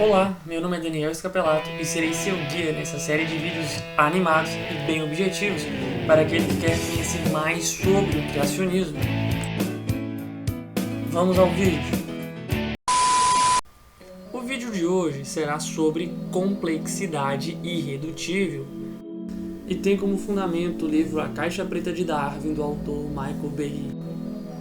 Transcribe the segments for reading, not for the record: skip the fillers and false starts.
Olá, meu nome é Daniel Escapelato e serei seu guia nessa série de vídeos animados e bem objetivos para aquele que quer conhecer mais sobre o criacionismo. Vamos ao vídeo. O vídeo de hoje será sobre complexidade irredutível e tem como fundamento o livro A Caixa Preta de Darwin, do autor Michael Behe.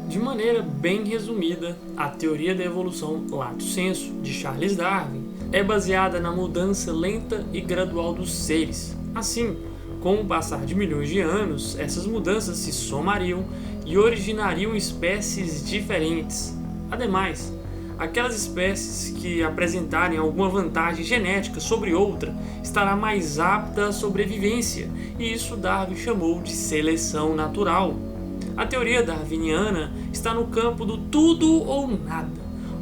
De maneira bem resumida, a teoria da evolução lato sensu de Charles Darwin é baseada na mudança lenta e gradual dos seres. Assim, com o passar de milhões de anos, essas mudanças se somariam e originariam espécies diferentes. Ademais, aquelas espécies que apresentarem alguma vantagem genética sobre outra estará mais apta à sobrevivência, e isso Darwin chamou de seleção natural. A teoria darwiniana está no campo do tudo ou nada.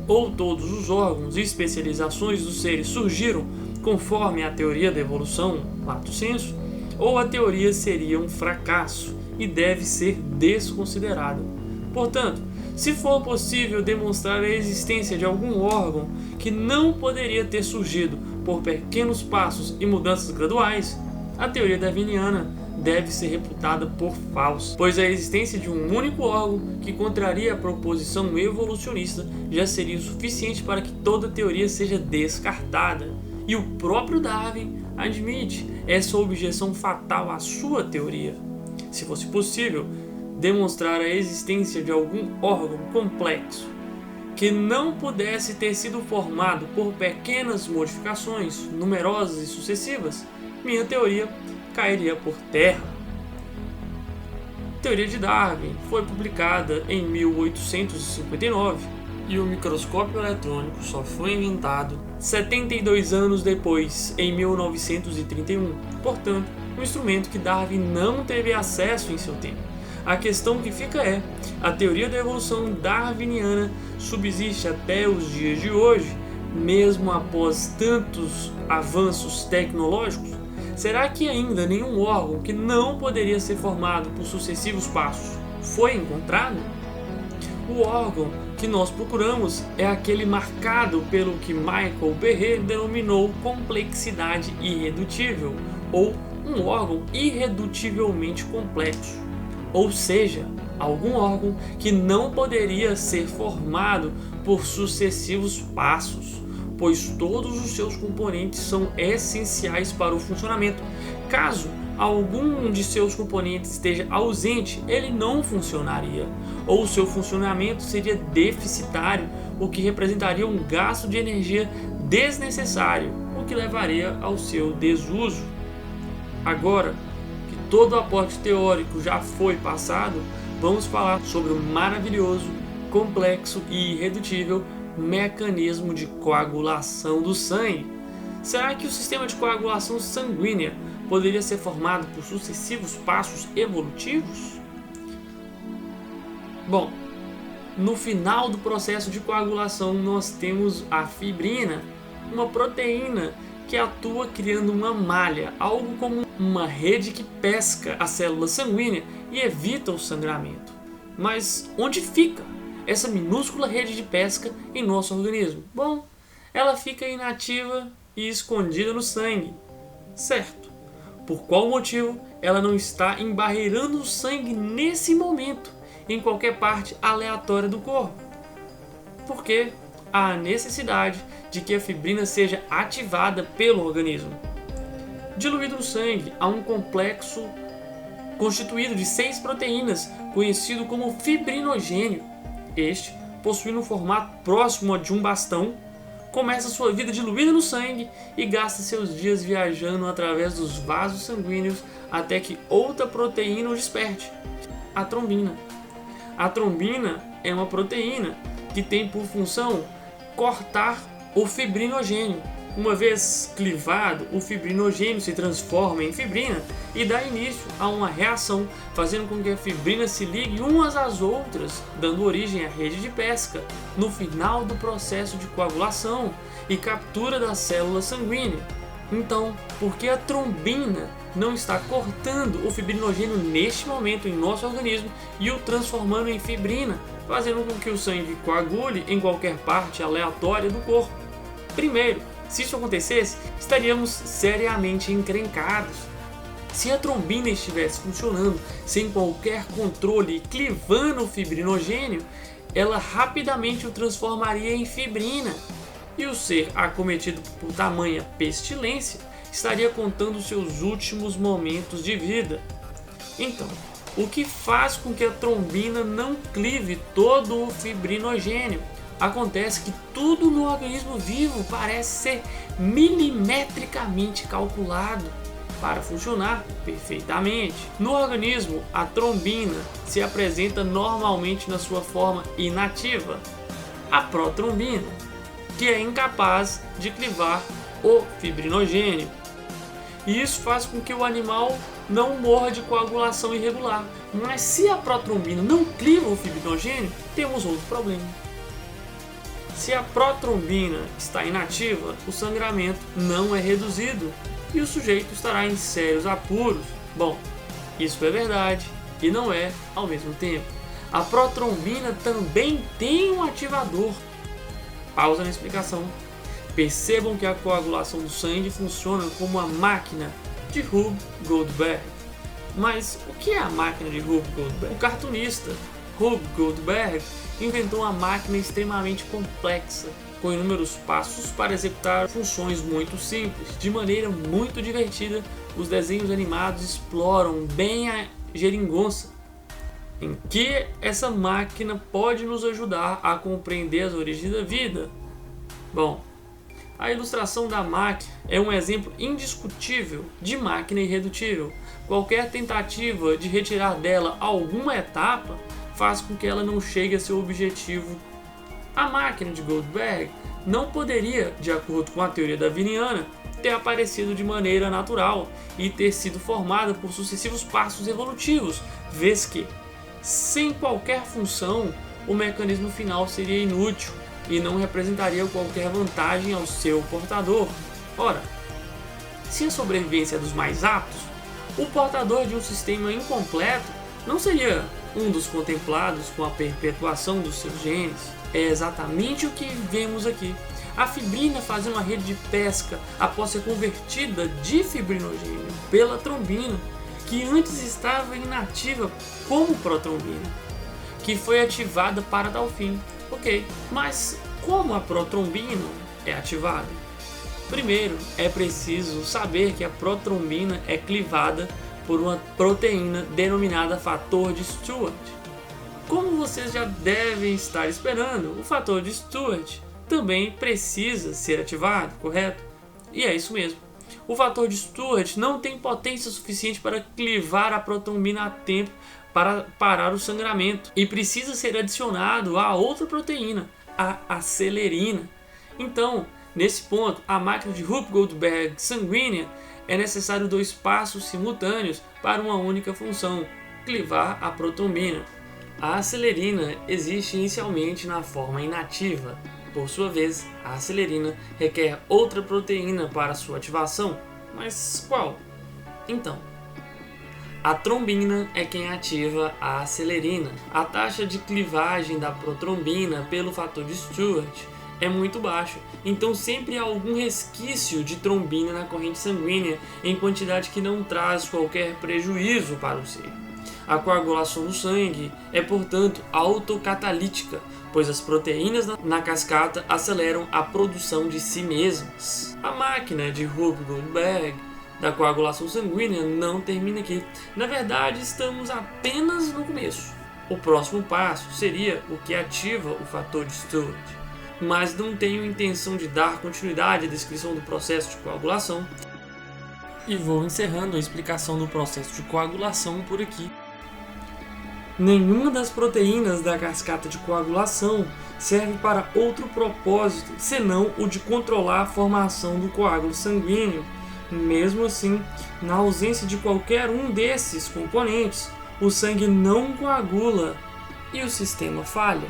Ou todos os órgãos e especializações dos seres surgiram conforme a teoria da evolução, lato sensu, ou a teoria seria um fracasso e deve ser desconsiderada. Portanto, se for possível demonstrar a existência de algum órgão que não poderia ter surgido por pequenos passos e mudanças graduais, a teoria darwiniana deve ser reputada por falsa, pois a existência de um único órgão que contraria a proposição evolucionista já seria o suficiente para que toda teoria seja descartada. E o próprio Darwin admite essa objeção fatal à sua teoria. Se fosse possível demonstrar a existência de algum órgão complexo que não pudesse ter sido formado por pequenas modificações numerosas e sucessivas, minha teoria cairia por terra. A teoria de Darwin foi publicada em 1859 e o microscópio eletrônico só foi inventado 72 anos depois, em 1931. Portanto, um instrumento que Darwin não teve acesso em seu tempo. A questão que fica é: a teoria da evolução darwiniana subsiste até os dias de hoje, mesmo após tantos avanços tecnológicos? Será que ainda nenhum órgão que não poderia ser formado por sucessivos passos foi encontrado? O órgão que nós procuramos é aquele marcado pelo que Michael Behe denominou complexidade irredutível, ou um órgão irredutivelmente complexo. Ou seja, algum órgão que não poderia ser formado por sucessivos passos, pois todos os seus componentes são essenciais para o funcionamento. Caso algum de seus componentes esteja ausente, ele não funcionaria, ou seu funcionamento seria deficitário, o que representaria um gasto de energia desnecessário, o que levaria ao seu desuso. Agora que todo o aporte teórico já foi passado, vamos falar sobre o maravilhoso, complexo e irredutível mecanismo de coagulação do sangue. Será que o sistema de coagulação sanguínea poderia ser formado por sucessivos passos evolutivos? Bom, no final do processo de coagulação nós temos a fibrina, uma proteína que atua criando uma malha, algo como uma rede que pesca a célula sanguínea e evita o sangramento. Mas onde fica essa minúscula rede de pesca em nosso organismo? Bom, ela fica inativa e escondida no sangue. Certo. Por qual motivo ela não está embarreirando o sangue nesse momento, em qualquer parte aleatória do corpo? Porque há a necessidade de que a fibrina seja ativada pelo organismo. Diluído no sangue, há um complexo constituído de 6 proteínas, conhecido como fibrinogênio. Este, possuindo um formato próximo de um bastão, começa sua vida diluída no sangue e gasta seus dias viajando através dos vasos sanguíneos até que outra proteína o desperte, a trombina. A trombina é uma proteína que tem por função cortar o fibrinogênio. Uma vez clivado, o fibrinogênio se transforma em fibrina e dá início a uma reação, fazendo com que a fibrina se ligue umas às outras, dando origem à rede de pesca no final do processo de coagulação e captura da célula sanguínea. Então, por que a trombina não está cortando o fibrinogênio neste momento em nosso organismo e o transformando em fibrina, fazendo com que o sangue coagule em qualquer parte aleatória do corpo? Primeiro, Se isso acontecesse, estaríamos seriamente encrencados. Se a trombina estivesse funcionando sem qualquer controle e clivando o fibrinogênio, ela rapidamente o transformaria em fibrina. E o ser acometido por tamanha pestilência estaria contando seus últimos momentos de vida. Então, o que faz com que a trombina não clive todo o fibrinogênio? Acontece que tudo no organismo vivo parece ser milimetricamente calculado para funcionar perfeitamente. No organismo, a trombina se apresenta normalmente na sua forma inativa, a protrombina, que é incapaz de clivar o fibrinogênio. E isso faz com que o animal não morra de coagulação irregular. Mas se a protrombina não cliva o fibrinogênio, temos outro problema. Se a protrombina está inativa, o sangramento não é reduzido e o sujeito estará em sérios apuros. Bom, isso é verdade e não é ao mesmo tempo. A protrombina também tem um ativador. Pausa na explicação. Percebam que a coagulação do sangue funciona como a máquina de Rube Goldberg. Mas o que é a máquina de Rube Goldberg? O cartunista Rube Goldberg inventou uma máquina extremamente complexa, com inúmeros passos para executar funções muito simples. De maneira muito divertida, os desenhos animados exploram bem a geringonça, em que essa máquina pode nos ajudar a compreender as origens da vida. Bom, a ilustração da máquina é um exemplo indiscutível de máquina irredutível. Qualquer tentativa de retirar dela alguma etapa faz com que ela não chegue a seu objetivo. A máquina de Goldberg não poderia, de acordo com a teoria darwiniana, ter aparecido de maneira natural e ter sido formada por sucessivos passos evolutivos, vez que, sem qualquer função, o mecanismo final seria inútil e não representaria qualquer vantagem ao seu portador. Ora, se a sobrevivência é dos mais aptos, o portador de um sistema incompleto não seria um dos contemplados com a perpetuação dos seus genes. É exatamente o que vemos aqui. A fibrina faz uma rede de pesca após ser convertida de fibrinogênio pela trombina, que antes estava inativa como protrombina, que foi ativada para tal fim. Ok, mas como a protrombina é ativada? Primeiro, é preciso saber que a protrombina é clivada por uma proteína denominada fator de Stuart. Como vocês já devem estar esperando, o fator de Stuart também precisa ser ativado, correto? E é isso mesmo. O fator de Stuart não tem potência suficiente para clivar a protrombina a tempo para parar o sangramento e precisa ser adicionado a outra proteína, a acelerina. Então, nesse ponto, a máquina de Rube Goldberg sanguínea é necessário 2 passos simultâneos para uma única função, clivar a protrombina. A acelerina existe inicialmente na forma inativa. Por sua vez, a acelerina requer outra proteína para sua ativação. Mas qual? Então, a trombina é quem ativa a acelerina. A taxa de clivagem da protrombina pelo fator de Stuart é muito baixa, então sempre há algum resquício de trombina na corrente sanguínea em quantidade que não traz qualquer prejuízo para o ser. A coagulação do sangue é, portanto, autocatalítica, pois as proteínas na cascata aceleram a produção de si mesmas. A máquina de Rube Goldberg da coagulação sanguínea não termina aqui. Na verdade, estamos apenas no começo. O próximo passo seria o que ativa o fator de Stuart. Mas não tenho intenção de dar continuidade à descrição do processo de coagulação e vou encerrando a explicação do processo de coagulação por aqui. Nenhuma das proteínas da cascata de coagulação serve para outro propósito senão o de controlar a formação do coágulo sanguíneo. Mesmo assim, na ausência de qualquer um desses componentes, o sangue não coagula e o sistema falha.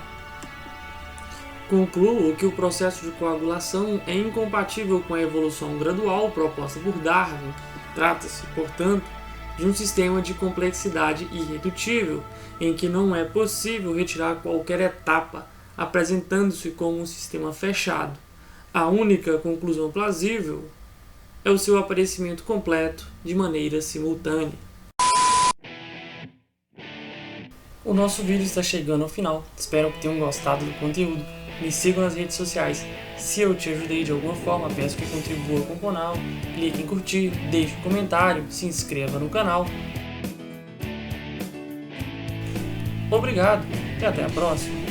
Concluo que o processo de coagulação é incompatível com a evolução gradual proposta por Darwin. Trata-se, portanto, de um sistema de complexidade irredutível, em que não é possível retirar qualquer etapa, apresentando-se como um sistema fechado. A única conclusão plausível é o seu aparecimento completo de maneira simultânea. O nosso vídeo está chegando ao final. Espero que tenham gostado do conteúdo. Me sigam nas redes sociais. Se eu te ajudei de alguma forma, peço que contribua com o canal. Clique em curtir, deixe um comentário, se inscreva no canal. Obrigado e até a próxima.